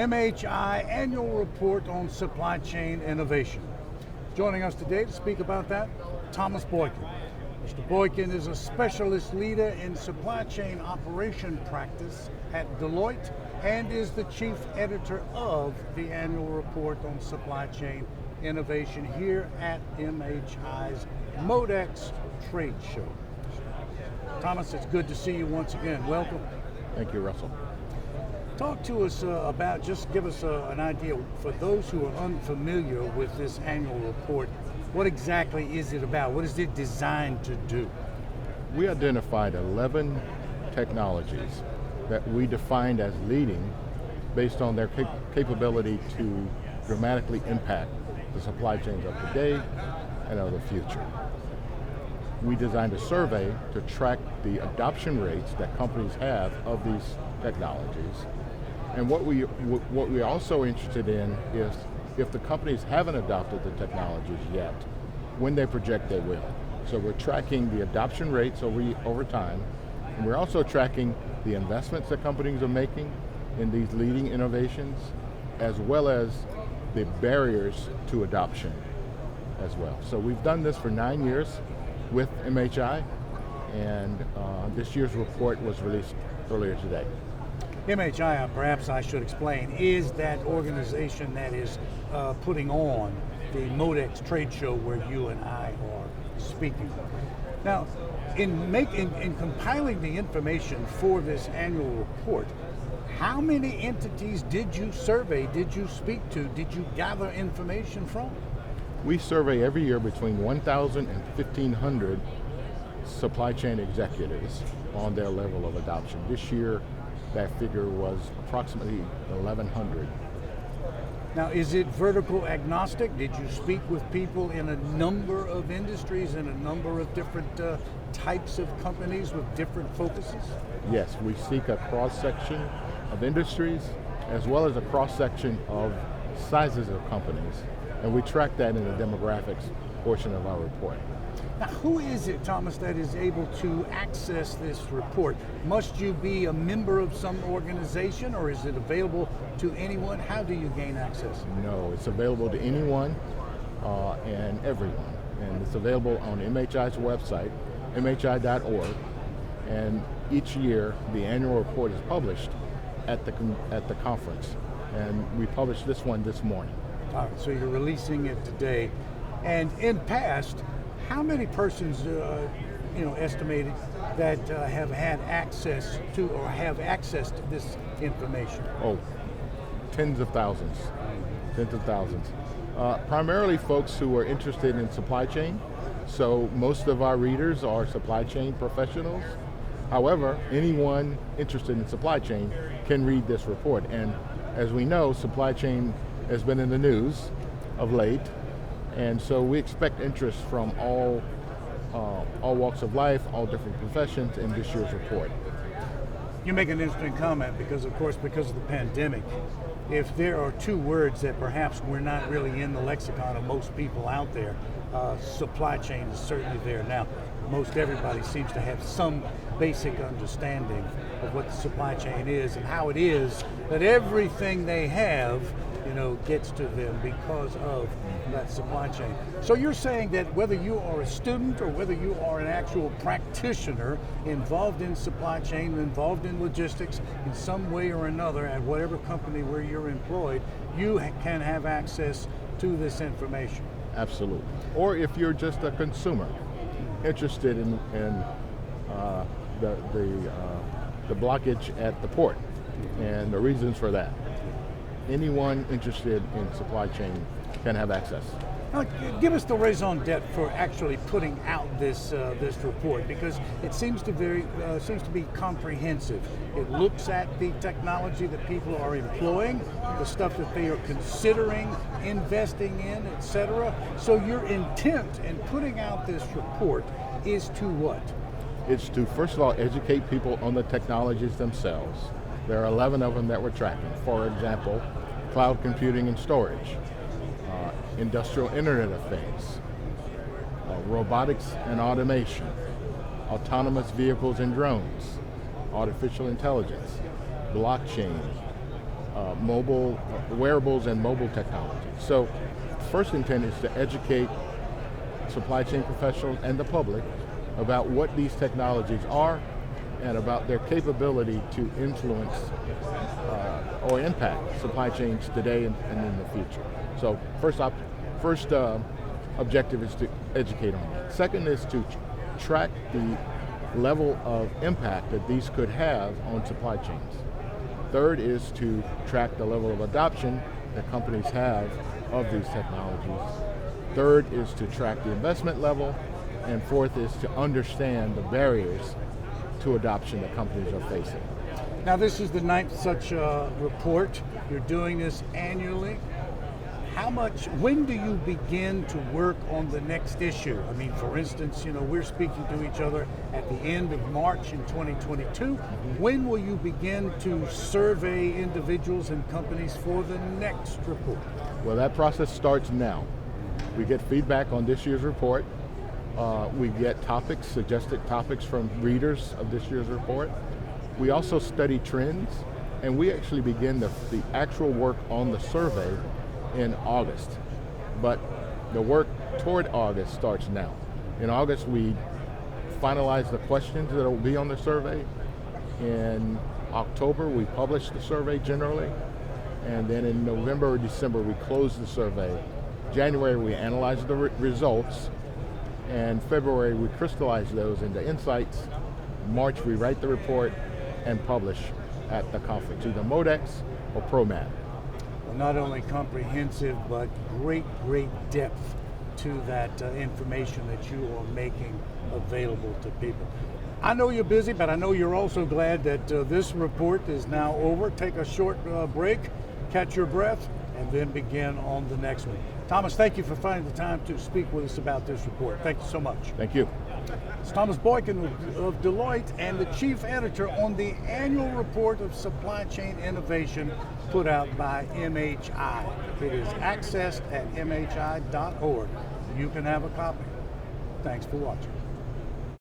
MHI Annual Report on Supply Chain Innovation. Joining us today to speak about that, Thomas Boykin. Mr. Boykin is a specialist leader in supply chain operation practice at Deloitte and is the chief editor of the Annual Report on Supply Chain Innovation here at MHI's MODEX trade show. Thomas, it's good to see you once again. Welcome. Thank you, Russell. Talk to us about, just give us an idea, for those who are unfamiliar with this annual report, what exactly is it about? What is it designed to do? We identified 11 technologies that we defined as leading based on their capability to dramatically impact the supply chains of today and of the future. We designed a survey to track the adoption rates that companies have of these technologies. And what we're also interested in is if the companies haven't adopted the technologies yet, when they project they will. So we're tracking the adoption rates over time, and we're also tracking the investments that companies are making in these leading innovations, as well as the barriers to adoption as well. So we've done this for 9 years with MHI, and this year's report was released earlier today. MHI, perhaps I should explain, is that organization that is putting on the MODEX trade show where you and I are speaking. Now, in compiling the information for this annual report, how many entities did you survey, did you speak to, did you gather information from? We survey every year between 1,000 and 1,500 supply chain executives on their level of adoption. This year, that figure was approximately 1,100. Now, is it vertical agnostic? Did you speak with people in a number of industries and a number of different types of companies with different focuses? Yes, we seek a cross-section of industries as well as a cross-section of sizes of companies, and we track that in the demographics portion of our report. Now, who is it, Thomas, that is able to access this report? Must you be a member of some organization, or is it available to anyone? How do you gain access? No, it's available to anyone and everyone. And it's available on MHI's website, mhi.org. And each year, the annual report is published at the conference. And we published this one this morning. All right, so you're releasing it today. And in past, how many persons, estimated that have had access to or have accessed this information? Oh, tens of thousands. Primarily folks who are interested in supply chain. So most of our readers are supply chain professionals. However, anyone interested in supply chain can read this report. And as we know, supply chain has been in the news of late. And so we expect interest from all walks of life, all different professions in this year's report. You make an interesting comment because of the pandemic, if there are two words that perhaps we're not really in the lexicon of most people out there, supply chain is certainly there. Now, most everybody seems to have some basic understanding of what the supply chain is and how it is that everything they have gets to them because of that supply chain. So you're saying that whether you are a student or whether you are an actual practitioner involved in supply chain, involved in logistics in some way or another at whatever company where you're employed, you can have access to this information. Absolutely. Or if you're just a consumer interested in the blockage at the port and the reasons for that. Anyone interested in supply chain can have access. Now, give us the raison d'etre for actually putting out this report, because it seems to be comprehensive. It looks at the technology that people are employing, the stuff that they are considering investing in, etc. So your intent in putting out this report is to what? It's to, first of all, educate people on the technologies themselves. There are 11 of them that we're tracking. For example, cloud computing and storage, industrial Internet of Things, robotics and automation, autonomous vehicles and drones, artificial intelligence, blockchain, mobile wearables and mobile technology. So first intent is to educate supply chain professionals and the public about what these technologies are and about their capability to influence or impact supply chains today and in the future. So first objective is to educate on that. Second is to track the level of impact that these could have on supply chains. Third is to track the level of adoption that companies have of these technologies. Third is to track the investment level. And fourth is to understand the barriers to adoption that companies are facing. Now, this is the ninth such report. You're doing this annually. When do you begin to work on the next issue? I mean, for instance, we're speaking to each other at the end of March in 2022. When will you begin to survey individuals and companies for the next report? Well, that process starts now. We get feedback on this year's report. We get suggested topics from readers of this year's report. We also study trends, and we actually begin the actual work on the survey in August. But the work toward August starts now. In August, we finalize the questions that will be on the survey. In October, we publish the survey generally. And then in November or December, we close the survey. January, we analyze the results. And February, we crystallize those into insights. March, we write the report and publish at the conference, either MODEX or ProMat. Well, not only comprehensive, but great depth to that information that you are making available to people. I know you're busy, but I know you're also glad that this report is now over. Take a short break, catch your breath, and then begin on the next one. Thomas, thank you for finding the time to speak with us about this report. Thank you so much. Thank you. It's Thomas Boykin of Deloitte and the chief editor on the annual report of supply chain innovation put out by MHI. It is accessed at mhi.org. You can have a copy. Thanks for watching.